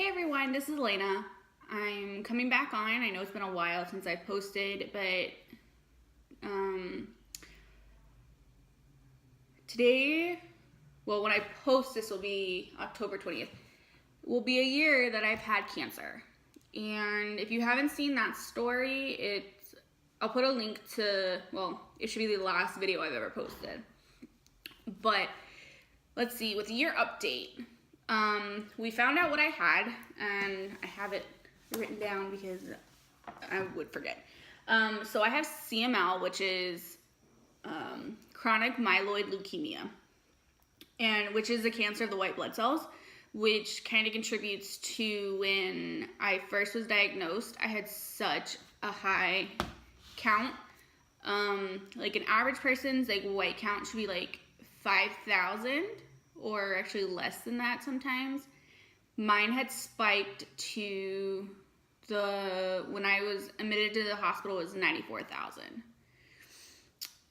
everyone, this is Elena. I'm coming back on. I know it's been a while since I posted, but today, well, when I post this will be October 20th, will be a year that I've had cancer. And if you haven't seen that story, I'll put a link to, well, it should be the last video I've ever posted. But let's see, with the year update, we found out what I had, and I have it written down because I would forget. So I have CML, which is chronic myeloid leukemia, and which is a cancer of the white blood cells, which kind of contributes to when I first was diagnosed, I had such a high count. Like an average person's like white count should be like 5,000 or actually less than that sometimes. Mine had spiked to when I was admitted to the hospital was 94,000.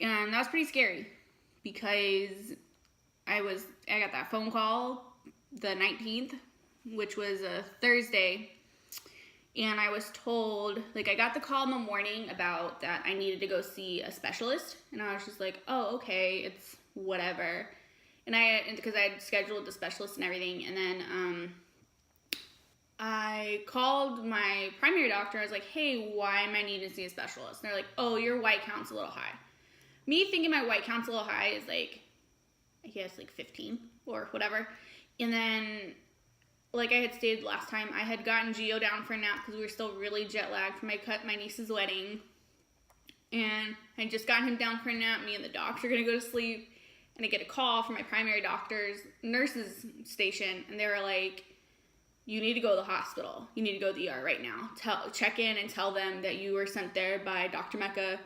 And that was pretty scary because I got that phone call the 19th, which was a Thursday, and I was told, like, I got the call in the morning about that I needed to go see a specialist, and I was just like, oh, okay, it's whatever. And because I had scheduled the specialist and everything, and then I called my primary doctor. I was like, hey, why am I needing to see a specialist? And they're like, oh, your white count's a little high. Me thinking my white count's a little high is like, I guess like 15 or whatever. And then, like I had stated last time, I had gotten Gio down for a nap because we were still really jet lagged from my niece's wedding. And I had just gotten him down for a nap. Me and the doctor are going to go to sleep. And I get a call from my primary doctor's nurse's station. And they were like, you need to go to the hospital. You need to go to the ER right now. Check in and tell them that you were sent there by Dr. Mecca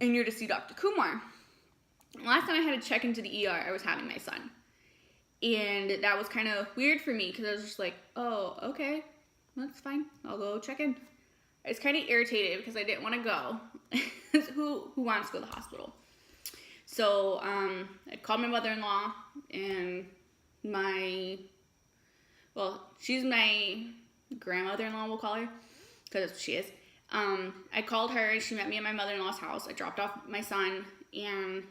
and you're to see Dr. Kumar. Last time I had to check into the ER, I was having my son. And that was kind of weird for me because I was just like, oh, okay, that's fine. I'll go check in. I was kind of irritated because I didn't want to go. Who wants to go to the hospital? So I called my mother-in-law, and she's my grandmother-in-law, we'll call her, because that's what she is. I called her, she met me at my mother-in-law's house. I dropped off my son, and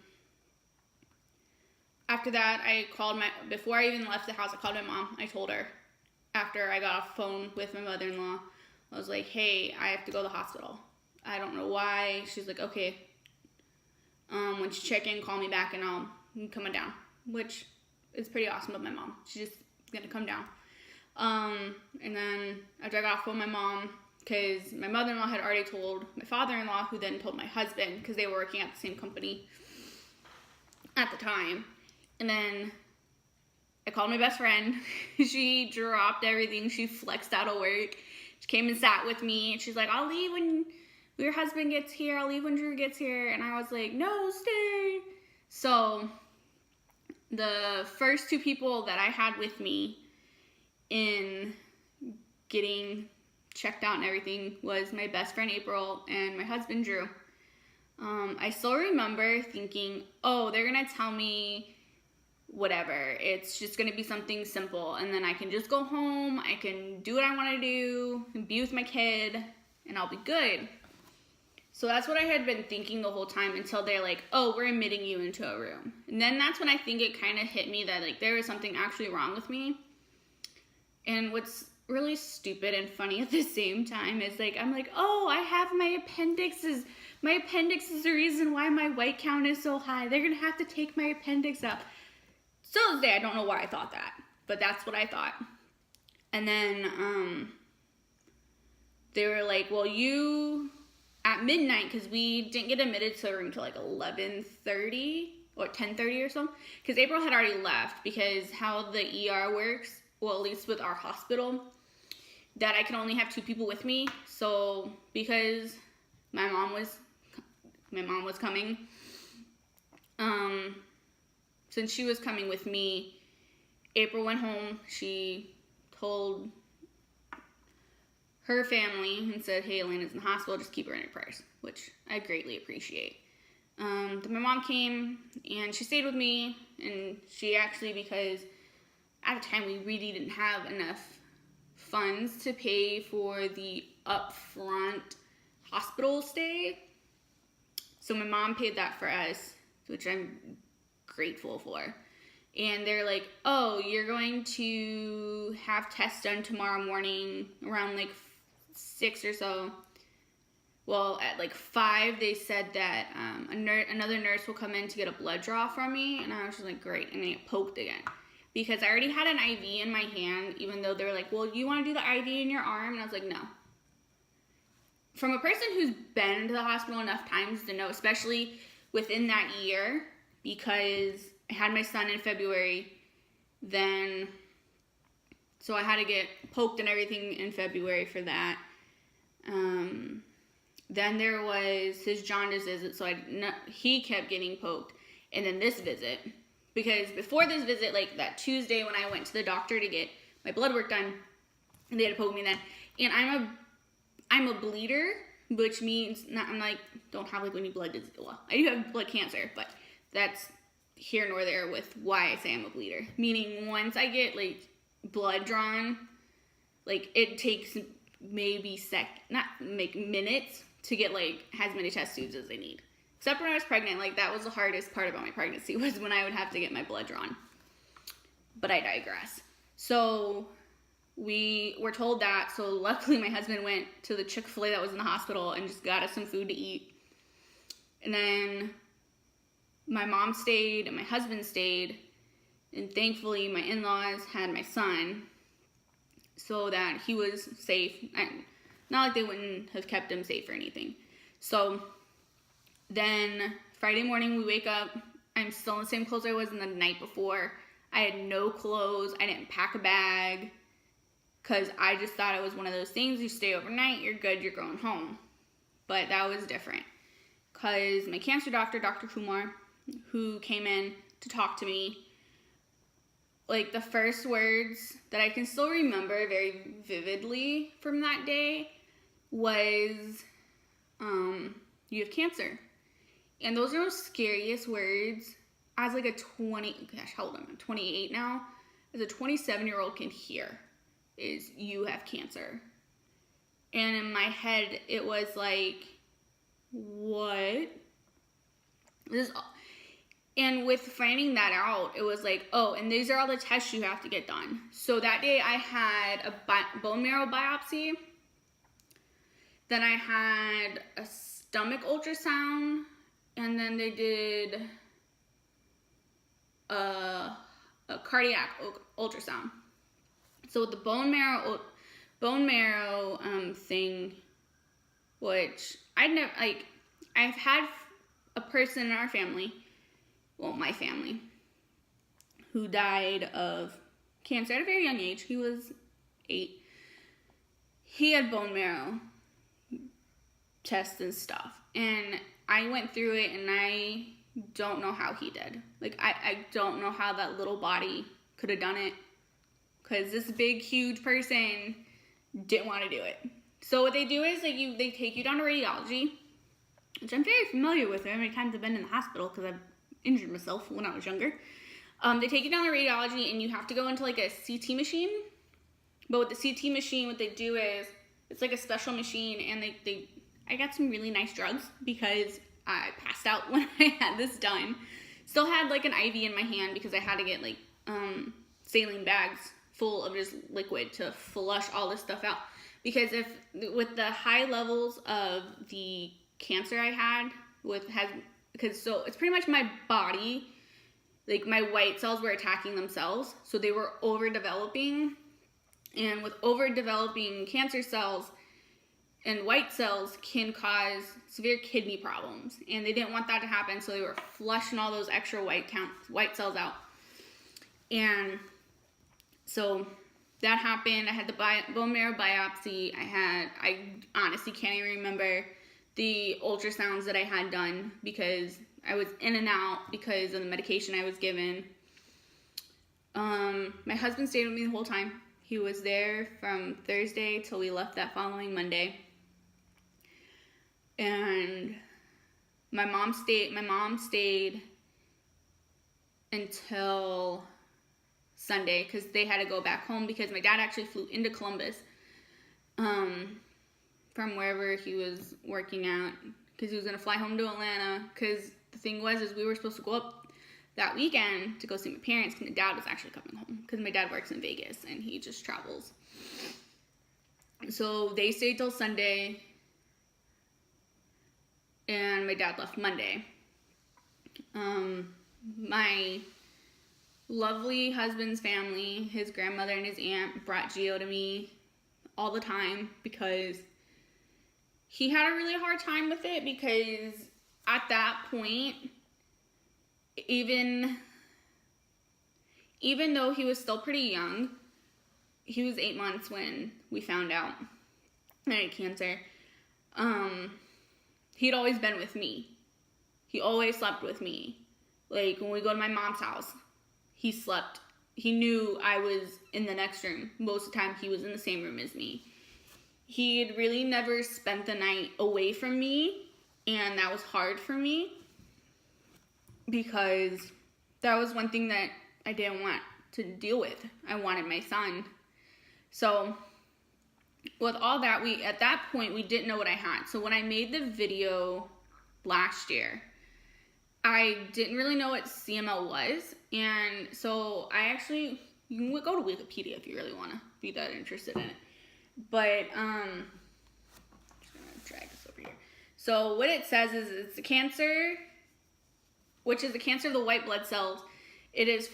after that, before I even left the house, I called my mom. I told her, after I got off the phone with my mother-in-law, I was like, hey, I have to go to the hospital. I don't know why. She's like, okay. When you check in, call me back and I'll come on down, which is pretty awesome of my mom. She's just gonna come down. And then I got off with my mom because my mother-in-law had already told my father-in-law, who then told my husband, because they were working at the same company at the time. And then I called my best friend. She dropped everything. She flexed out of work. She came and sat with me. And she's like, I'll leave when your husband gets here. I'll leave when Drew gets here. And I was like, no, stay. So the first two people that I had with me in getting checked out and everything was my best friend April and my husband Drew. I still remember thinking, oh, they're going to tell me whatever. It's just going to be something simple. And then I can just go home. I can do what I want to do and be with my kid and I'll be good. So that's what I had been thinking the whole time until they're like, oh, we're admitting you into a room. And then that's when I think it kind of hit me that like there was something actually wrong with me. And what's really stupid and funny at the same time is like, I'm like, oh, I have my appendixes. My appendix is the reason why my white count is so high. They're going to have to take my appendix out. Still this day, I don't know why I thought that, but that's what I thought. And then they were like, well, you, at midnight, because we didn't get admitted to a room till like 11:30 or 10:30 or something, because April had already left, because how the ER works, well, at least with our hospital, that I can only have two people with me. So because my mom was coming, since she was coming with me, April went home. She told her family and said, hey, Elena's in the hospital, just keep her in your prayers, which I greatly appreciate. Then my mom came and she stayed with me, and she actually, because at the time we really didn't have enough funds to pay for the upfront hospital stay. So my mom paid that for us, which I'm grateful for. And they're like, oh, you're going to have tests done tomorrow morning around like 6 or so. Well, at like 5, they said that another nurse will come in to get a blood draw from me. And I was just like, great. And I get poked again. Because I already had an IV in my hand, even though they were like, well, you want to do the IV in your arm? And I was like, no. From a person who's been to the hospital enough times to know, especially within that year, because I had my son in February, so I had to get poked and everything in February for that. Then there was his jaundice visit, so he kept getting poked. And then this visit, because before this visit, like that Tuesday when I went to the doctor to get my blood work done, they had to poke me then. And I'm a bleeder, which means don't have like any blood disease. Well, I do have blood cancer, but that's here nor there with why I say I'm a bleeder. Meaning once I get like blood drawn, like it takes maybe minutes to get like as many test tubes as I need. Except when I was pregnant, like that was the hardest part about my pregnancy, was when I would have to get my blood drawn. But I digress. So we were told that, so luckily my husband went to the Chick-fil-A that was in the hospital and just got us some food to eat. And then my mom stayed and my husband stayed, and thankfully my in-laws had my son so that he was safe, and not like they wouldn't have kept him safe or anything. So then Friday morning we wake up, I'm still in the same clothes I was in the night before. I had no clothes, I didn't pack a bag, because I just thought it was one of those things, you stay overnight, you're good, you're going home. But that was different, because my cancer doctor, Dr. Kumar, who came in to talk to me, like the first words that I can still remember very vividly from that day was, you have cancer. And those are the scariest words as like how old am I? I'm 28 now. As a 27-year-old can hear, is you have cancer. And in my head, it was like, what? And with finding that out, it was like, oh, and these are all the tests you have to get done. So that day I had a bone marrow biopsy. Then I had a stomach ultrasound. And then they did a cardiac ultrasound. So with the bone marrow thing, which I've had a person in our family, well, my family, who died of cancer at a very young age. He was 8. He had bone marrow tests and stuff. And I went through it, and I don't know how he did. Like, I don't know how that little body could have done it, because this big, huge person didn't want to do it. So what they do is they take you down to radiology, which I'm very familiar with. How many times I've been in the hospital because I've injured myself when I was younger. They take you down to radiology, and you have to go into like a CT machine. But with the CT machine, what they do is it's like a special machine, and I got some really nice drugs because I passed out when I had this done. Still had like an IV in my hand because I had to get like saline bags full of just liquid to flush all this stuff out. Because with the high levels of the cancer I had so it's pretty much my body, like my white cells were attacking themselves, so they were overdeveloping. And with overdeveloping cancer cells and white cells can cause severe kidney problems, and they didn't want that to happen, so they were flushing all those extra white cells out. And so that happened. I had the bone marrow biopsy. I honestly can't even remember the ultrasounds that I had done because I was in and out because of the medication I was given. My husband stayed with me the whole time. He was there from Thursday till we left that following Monday. And my mom stayed until Sunday because they had to go back home because my dad actually flew into Columbus from wherever he was working at, because he was going to fly home to Atlanta, because the thing was is we were supposed to go up that weekend to go see my parents, because my dad was actually coming home, because my dad works in Vegas and he just travels. So they stayed till Sunday, and my dad left Monday. My lovely husband's family, his grandmother and his aunt, brought Gio to me all the time, because he had a really hard time with it, because at that point, even though he was still pretty young, he was 8 months when we found out that he had cancer. He'd always been with me. He always slept with me. Like, when we go to my mom's house, he slept. He knew I was in the next room. Most of the time, he was in the same room as me. He had really never spent the night away from me, and that was hard for me, because that was one thing that I didn't want to deal with. I wanted my son. So with all that, at that point, we didn't know what I had. So when I made the video last year, I didn't really know what CML was. And so I actually, you can go to Wikipedia if you really want to be that interested in it. But, I'm just going to drag this over here. So what it says is it's a cancer, which is the cancer of the white blood cells. It's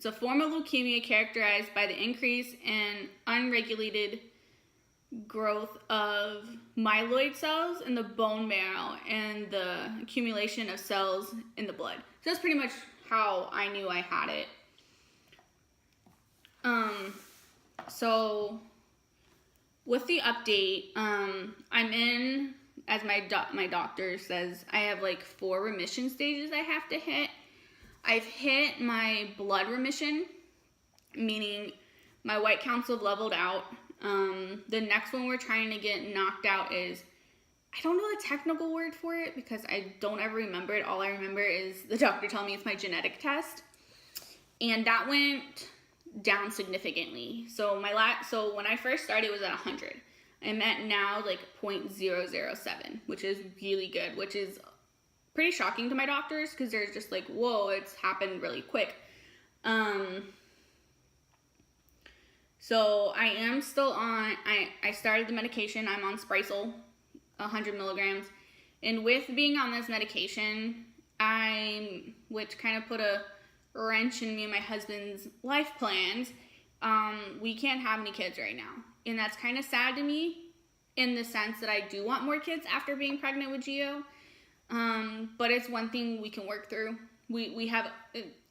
a form of leukemia characterized by the increase in unregulated growth of myeloid cells in the bone marrow and the accumulation of cells in the blood. So that's pretty much how I knew I had it. So with the update, I'm in, as my doctor says, I have like 4 remission stages I have to hit. I've hit my blood remission, meaning my white counts have leveled out. The next one we're trying to get knocked out is, I don't know the technical word for it because I don't ever remember it. All I remember is the doctor telling me it's my genetic test. And that went down significantly. So so when I first started, it was at 100. I'm at now like 0.007, which is really good, which is pretty shocking to my doctors, because they're just like, whoa, it's happened really quick. So I am still on, I started the medication. I'm on Sprycel, 100 milligrams. And with being on this medication, which kind of put a wrench in me and my husband's life plans, we can't have any kids right now. And that's kind of sad to me, in the sense that I do want more kids after being pregnant with Gio. But it's one thing we can work through. We have,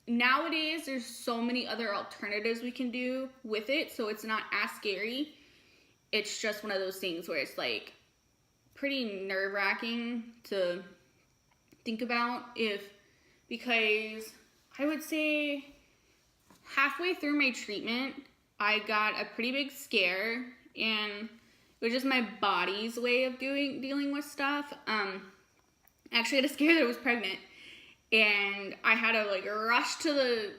nowadays, there's so many other alternatives we can do with it, so it's not as scary. It's just one of those things where it's like pretty nerve-wracking to think about, because I would say halfway through my treatment, I got a pretty big scare, and it was just my body's way of dealing with stuff. Actually, I had a scare that I was pregnant, and I had to like rush to the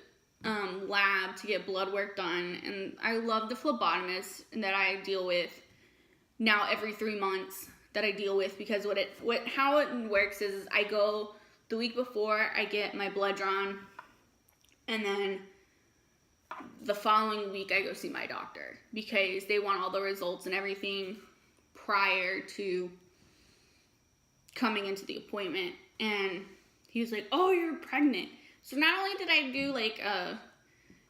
lab to get blood work done. And I love the phlebotomist that I deal with now every 3 months that I deal with, because how it works is I go the week before, I get my blood drawn, and then the following week I go see my doctor, because they want all the results and everything prior to coming into the appointment. And he was like, oh, you're pregnant. So not only did I do like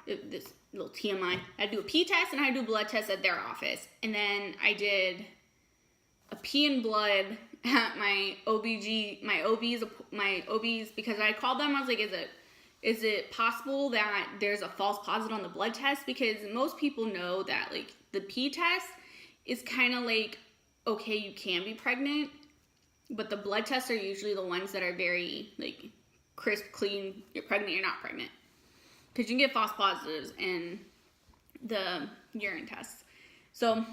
this little TMI, I do a pee test and I do a blood test at their office, and then I did a pee and blood at my OBs, because I called them. I was like, is it possible that there's a false positive on the blood test? Because most people know that like the pee test is kind of like, okay, you can be pregnant, but the blood tests are usually the ones that are very like crisp, clean, you're pregnant, you're not pregnant. Because you can get false positives in the urine tests. So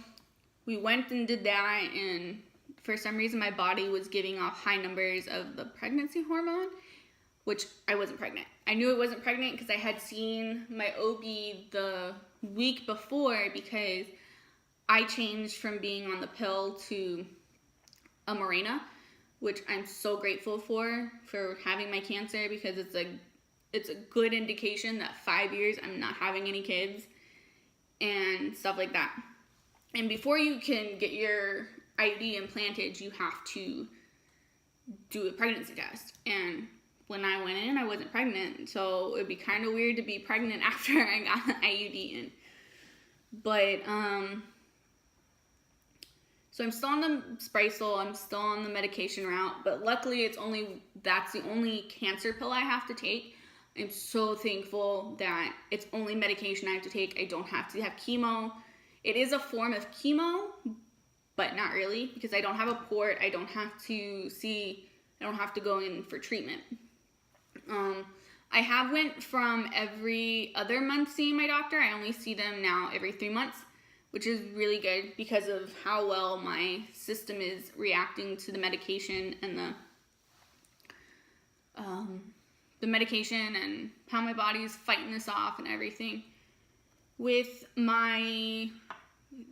we went and did that, and for some reason my body was giving off high numbers of the pregnancy hormone, which I wasn't pregnant. I knew I wasn't pregnant because I had seen my OB the week before, because I changed from being on the pill to a Mirena, which I'm so grateful for having my cancer, because it's a good indication that 5 years I'm not having any kids and stuff like that. And before you can get your IUD implanted, you have to do a pregnancy test. And when I went in, I wasn't pregnant, so it'd be kind of weird to be pregnant after I got the IUD in. But so I'm still on the Sprycel, I'm still on the medication route, but luckily that's the only cancer pill I have to take. I'm so thankful that it's only medication I have to take. I don't have to have chemo. It is a form of chemo, but not really, because I don't have a port. I don't have to go in for treatment. I have went from every other month seeing my doctor. I only see them now every 3 months, which is really good because of how well my system is reacting to the medication and the medication, and how my body is fighting this off and everything. With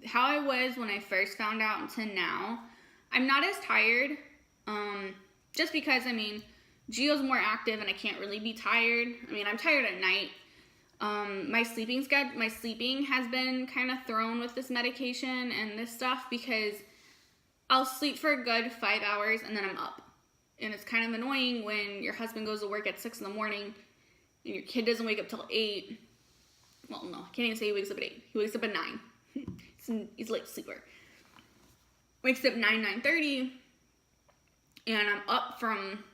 how I was when I first found out until now, I'm not as tired, just because, Gio's more active and I can't really be tired. I'm tired at night. My sleeping has been kind of thrown with this medication and this stuff, because I'll sleep for a good 5 hours and then I'm up. And it's kind of annoying when your husband goes to work at 6 in the morning and your kid doesn't wake up till 8. Well, no, I can't even say he wakes up at 8. He wakes up at 9. He's a late sleeper. Wakes up 9:30, and I'm up from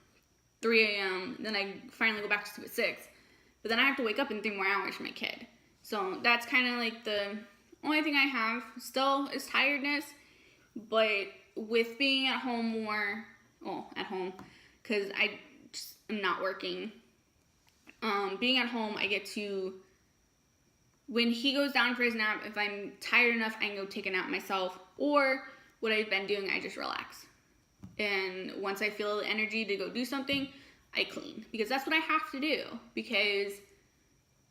3 a.m. Then I finally go back to sleep at 6. But then I have to wake up in 3 more hours for my kid. So that's kind of like the only thing I have still is tiredness. But with being at home more, because I just am not working. Being at home, I get to, when he goes down for his nap, if I'm tired enough, I can go take a nap myself. Or what I've been doing, I just relax. And once I feel the energy to go do something, I clean. Because that's what I have to do. Because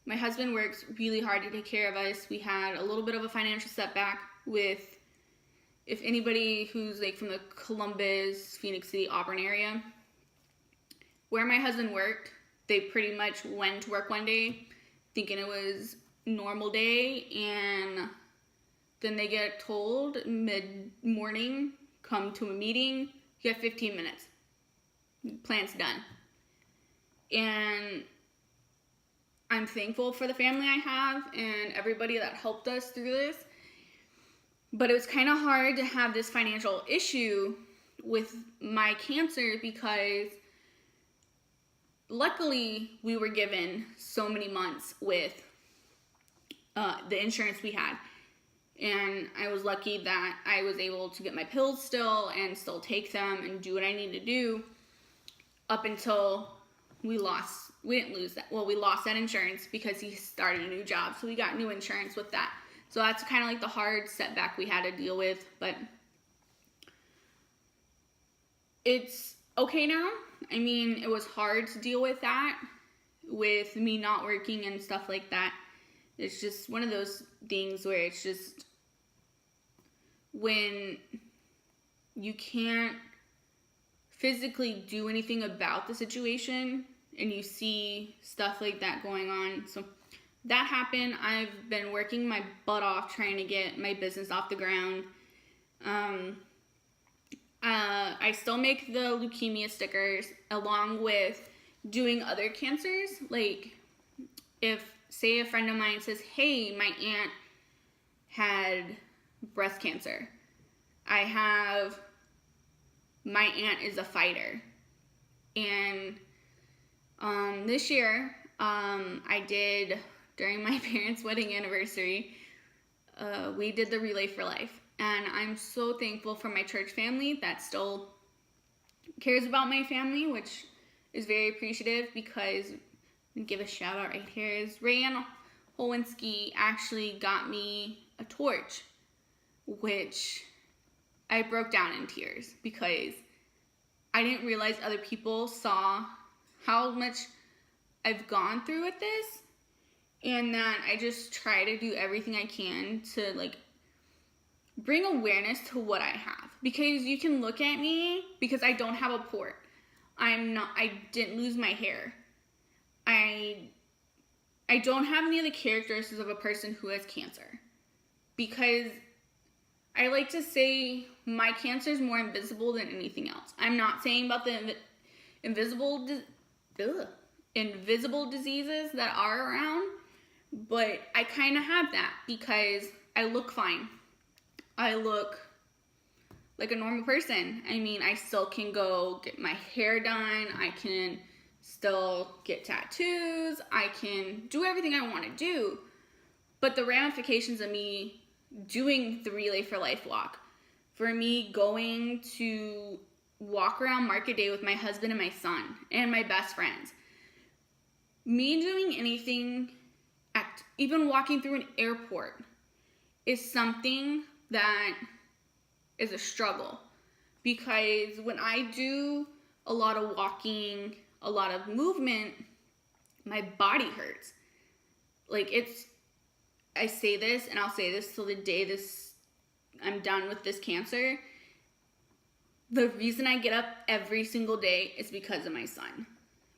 my husband works really hard to take care of us. We had a little bit of a financial setback with, if anybody who's like from the Columbus, Phoenix City, Auburn area, where my husband worked, they pretty much went to work one day thinking it was normal day, and then they get told mid-morning, come to a meeting, you have 15 minutes. Plan's done. And I'm thankful for the family I have and everybody that helped us through this. But it was kind of hard to have this financial issue with my cancer, because luckily we were given so many months with the insurance we had. And I was lucky that I was able to get my pills still and still take them and do what I need to do up until we lost that insurance, because he started a new job. So we got new insurance with that. So that's kind of like the hard setback we had to deal with. But it's okay now. It was hard to deal with that, with me not working and stuff like that. It's just one of those things where it's just, when you can't physically do anything about the situation and you see stuff like that going on. So that happened. I've been working my butt off trying to get my business off the ground. I still make the leukemia stickers along with doing other cancers. Like, if, say, a friend of mine says, hey, my aunt had breast cancer. My aunt is a fighter. And this year, I did, during my parents' wedding anniversary, we did the Relay for Life. And I'm so thankful for my church family that still cares about my family, which is very appreciative, because, give a shout out right here, is Rayanne Holwinski actually got me a torch, which I broke down in tears, because I didn't realize other people saw how much I've gone through with this, and that I just try to do everything I can to, like, bring awareness to what I have. Because you can look at me, because I don't have a port. I didn't lose my hair. I don't have any of the characteristics of a person who has cancer. Because I like to say my cancer is more invisible than anything else. I'm not saying about the invisible diseases that are around, but I kind of have that because I look fine. I look like a normal person. I mean, I still can go get my hair done. I can still get tattoos. I can do everything I want to do. But the ramifications of me doing the Relay for Life walk, for me going to walk around Market Day with my husband and my son and my best friends, me doing anything, even walking through an airport, is something that is a struggle. Because when I do a lot of walking, a lot of movement, my body hurts. Like, I say this, and I'll say this till the day I'm done with this cancer. The reason I get up every single day is because of my son.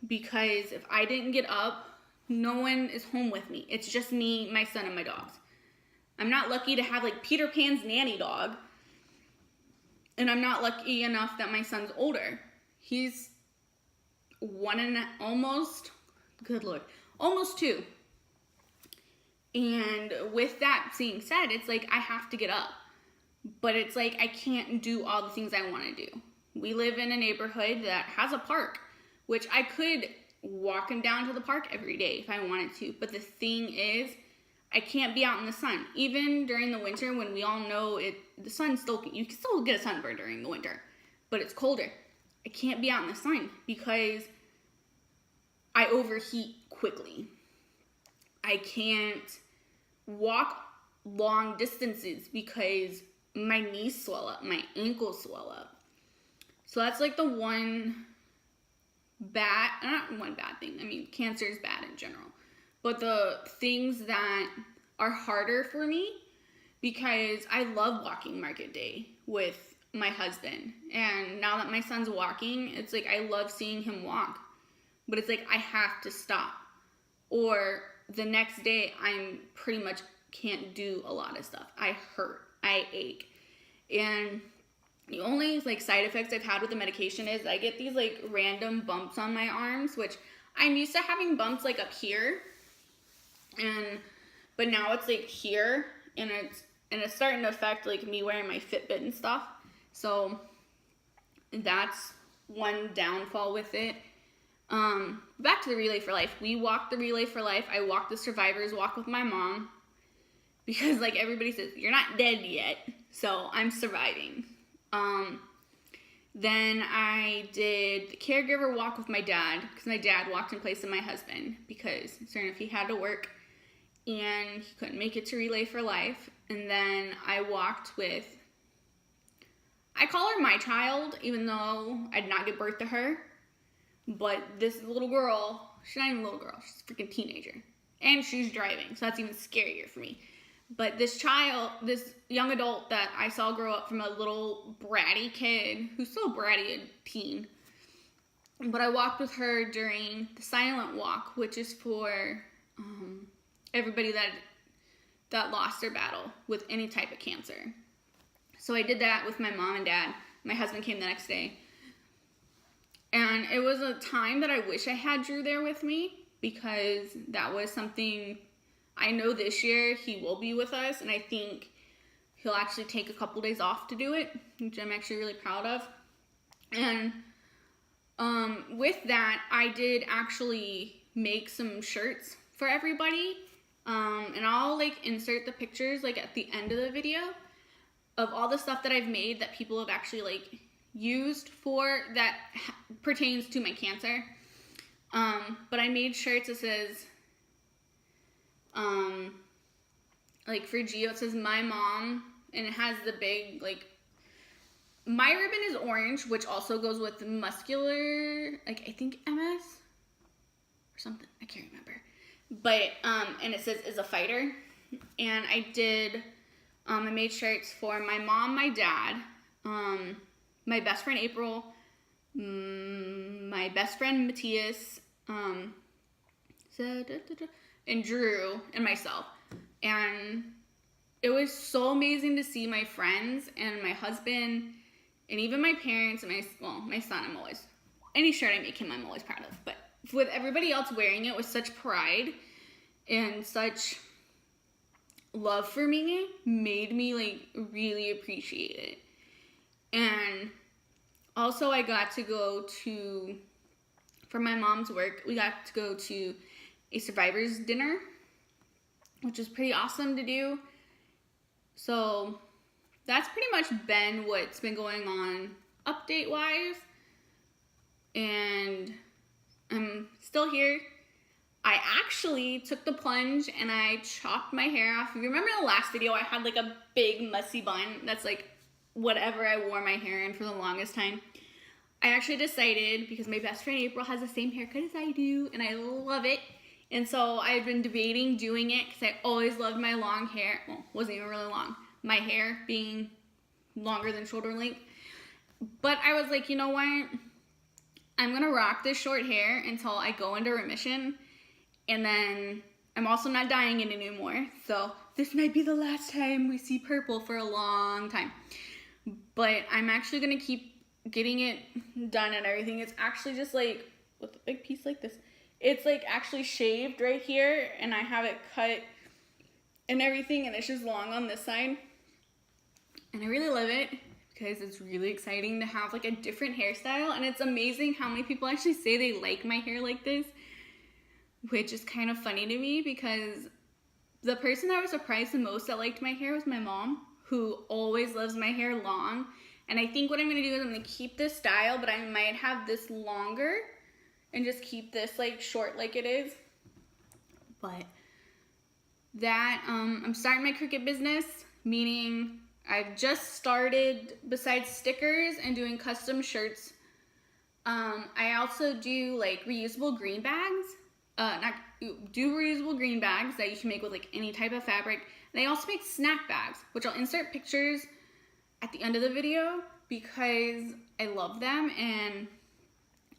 Because if I didn't get up, no one is home with me. It's just me, my son, and my dogs. I'm not lucky to have like Peter Pan's nanny dog. And I'm not lucky enough that my son's older. He's almost 2. And with that being said, it's like I have to get up. But it's like I can't do all the things I want to do. We live in a neighborhood that has a park, which I could walk him down to the park every day if I wanted to. But the thing is, I can't be out in the sun. Even during the winter when we all know you can still get a sunburn during the winter, but it's colder. I can't be out in the sun because I overheat quickly. I can't walk long distances because my knees swell up, my ankles swell up. So that's like the not one bad thing. I mean, cancer is bad in general. But the things that are harder for me, because I love walking Market Day with my husband. And now that my son's walking, it's like I love seeing him walk. But it's like I have to stop. Or the next day, I'm pretty much can't do a lot of stuff. I hurt. I ache. And the only like side effects I've had with the medication is I get these like random bumps on my arms, which I'm used to having bumps like up here. But now it's like here, and it's starting to affect like me wearing my Fitbit and stuff. So that's one downfall with it. Back to the Relay for Life. We walked the Relay for Life. I walked the Survivors Walk with my mom because like everybody says, you're not dead yet. So I'm surviving. Then I did the Caregiver Walk with my dad because my dad walked in place of my husband because certain if he had to work and he couldn't make it to Relay for Life. And then I walked with, I call her my child, even though I did not give birth to her. But this little girl, she's not even a little girl, she's a freaking teenager. And she's driving, so that's even scarier for me. But this young adult that I saw grow up from a little bratty kid, who's still bratty, a teen. But I walked with her during the Silent Walk, which is for everybody that lost their battle with any type of cancer. So I did that with my mom and dad. My husband came the next day. And it was a time that I wish I had Drew there with me because that was something I know this year he will be with us, and I think he'll actually take a couple days off to do it, which I'm actually really proud of. And with that, I did actually make some shirts for everybody, and I'll like insert the pictures like at the end of the video of all the stuff that I've made that people have actually like used for that pertains to my cancer. But I made shirts that says like for Gio it says my mom, and it has the big like my ribbon is orange, which also goes with muscular, like I think MS or something, I can't remember, but and it says is a fighter. And I did I made shirts for my mom, my dad, my best friend April, my best friend Matthias, and Drew, and myself. And it was so amazing to see my friends and my husband and even my parents and my son. Any shirt I make him, I'm always proud of. But with everybody else wearing it with such pride and such love for me, made me like really appreciate it. And also I got to go to, for my mom's work, we got to go to a survivor's dinner, which is pretty awesome to do. So that's pretty much been what's been going on update wise. And I'm still here. I actually took the plunge and I chopped my hair off. If you remember the last video, I had like a big messy bun. That's like whatever I wore my hair in for the longest time. I actually decided, because my best friend April has the same haircut as I do, and I love it. And so I've been debating doing it because I always loved my long hair. Well, wasn't even really long. My hair being longer than shoulder length. But I was like, you know what? I'm going to rock this short hair until I go into remission. And then I'm also not dyeing it anymore. So this might be the last time we see purple for a long time. But I'm actually going to keep getting it done and everything. It's actually just like with a big piece like this. It's like actually shaved right here. And I have it cut and everything. And it's just long on this side. And I really love it because it's really exciting to have like a different hairstyle. And it's amazing how many people actually say they like my hair like this, which is kind of funny to me because the person that was surprised the most that liked my hair was my mom, who always loves my hair long. And I think what I'm going to do is I'm going to keep this style, but I might have this longer and just keep this like short like it is. But that, I'm starting my Cricut business, meaning I've just started, besides stickers and doing custom shirts, I also do like reusable green bags. Reusable green bags that you can make with like any type of fabric. And I also make snack bags, which I'll insert pictures at the end of the video because I love them and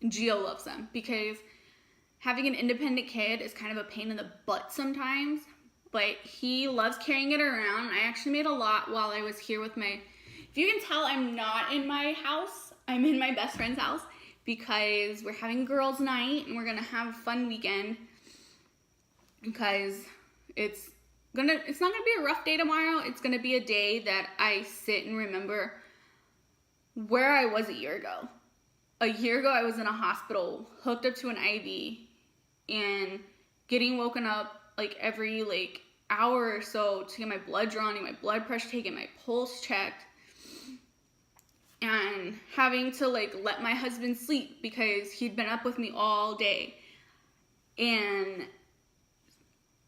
Gio loves them, because having an independent kid is kind of a pain in the butt sometimes, but he loves carrying it around. I actually made a lot while I was here with my, if you can tell, I'm not in my house, I'm in my best friend's house because we're having girls' night and we're gonna have a fun weekend because it's not gonna be a rough day tomorrow. It's gonna be a day that I sit and remember where I was a year ago. A year ago, I was in a hospital, hooked up to an IV, and getting woken up like every like hour or so to get my blood drawn, and my blood pressure taken, my pulse checked, and having to like let my husband sleep because he'd been up with me all day. And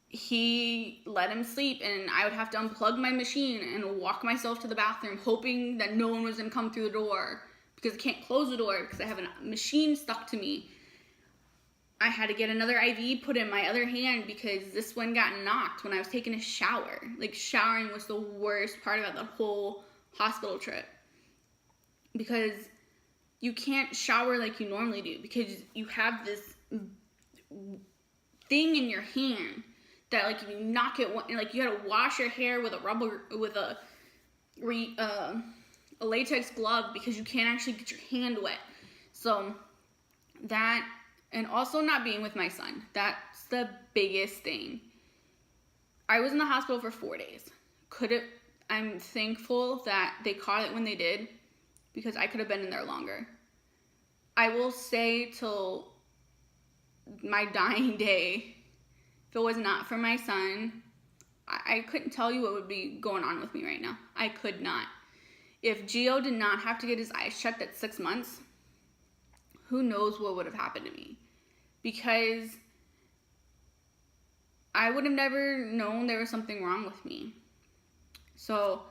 he let him sleep, and I would have to unplug my machine and walk myself to the bathroom, hoping that no one was gonna come through the door because I can't close the door because I have a machine stuck to me. I had to get another IV put in my other hand because this one got knocked when I was taking a shower. Like, showering was the worst part about the whole hospital trip, because you can't shower like you normally do because you have this thing in your hand that like if you knock it, like you gotta wash your hair with a latex glove because you can't actually get your hand wet. So that, and also not being with my son, that's the biggest thing. I was in the hospital for 4 days. I'm thankful that they caught it when they did, because I could have been in there longer. I will say till my dying day, if it was not for my son, I couldn't tell you what would be going on with me right now. I could not. If Gio did not have to get his eyes checked at 6 months, who knows what would have happened to me? Because I would have never known there was something wrong with me. So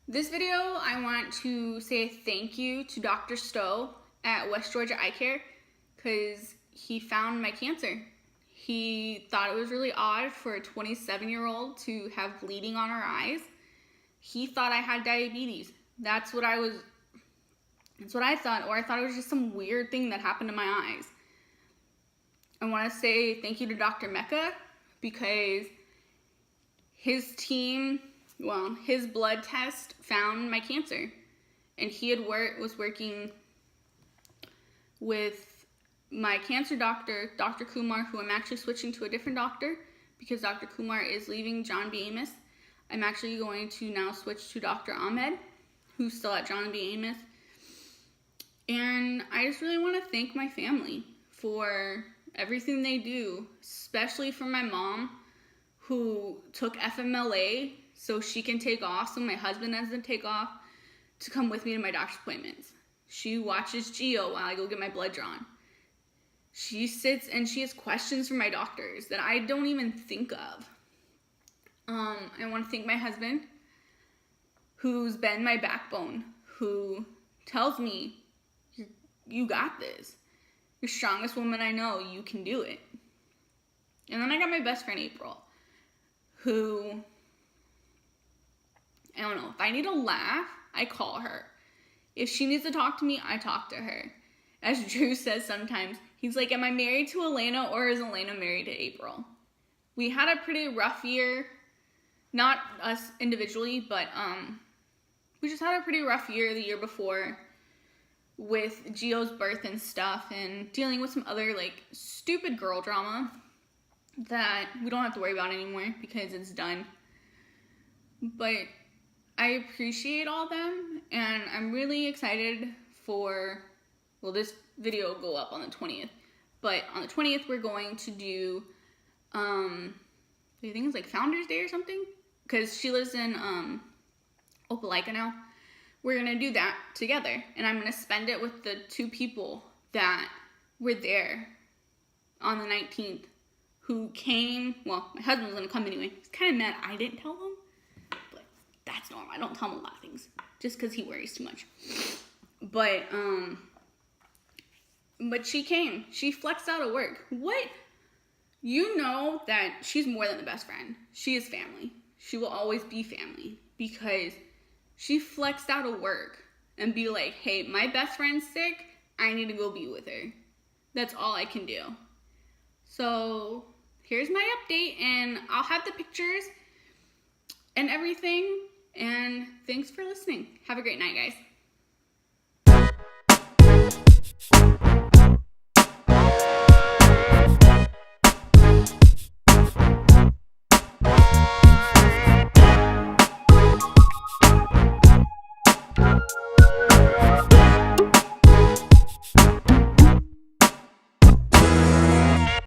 this video, I want to say thank you to Dr. Stowe at West Georgia Eye Care, because he found my cancer. He thought it was really odd for a 27-year-old to have bleeding on her eyes. he thought I had diabetes. That's what I thought, or I thought it was just some weird thing that happened to my eyes. I want to say thank you to Dr. Mecca, because his team, his blood test found my cancer. And he was working with my cancer doctor, Dr. Kumar, who I'm actually switching to a different doctor because Dr. Kumar is leaving John B. Amos. I'm actually going to now switch to Dr. Ahmed, who's still at John B. Amos. And I just really want to thank my family for everything they do, especially for my mom, who took FMLA so she can take off, so my husband doesn't take off, to come with me to my doctor's appointments. She watches Geo while I go get my blood drawn. She sits and she has questions for my doctors that I don't even think of. I want to thank my husband, who's been my backbone, who tells me, you got this. You're the strongest woman I know. You can do it. And then I got my best friend, April, who, I don't know, if I need a laugh, I call her. If she needs to talk to me, I talk to her. As Drew says sometimes, he's like, am I married to Elena or is Elena married to April? We had a pretty rough year. Not us individually, but we just had a pretty rough year the year before with Gio's birth and stuff, and dealing with some other like stupid girl drama that we don't have to worry about anymore because it's done. But I appreciate all them, and I'm really excited for, this video will go up on the 20th, but on the 20th we're going to do, I think it's like Founders Day or something, because she lives in Opelika now. We're going to do that together, and I'm going to spend it with the two people that were there on the 19th who came. Well, my husband was going to come anyway. He's kind of mad I didn't tell him, but that's normal. I don't tell him a lot of things just because he worries too much. But she came. She flexed out of work. What? You know that she's more than the best friend. She is family. She will always be family because she flexed out of work and be like, hey, my best friend's sick. I need to go be with her. That's all I can do. So here's my update, and I'll have the pictures and everything. And thanks for listening. Have a great night, guys.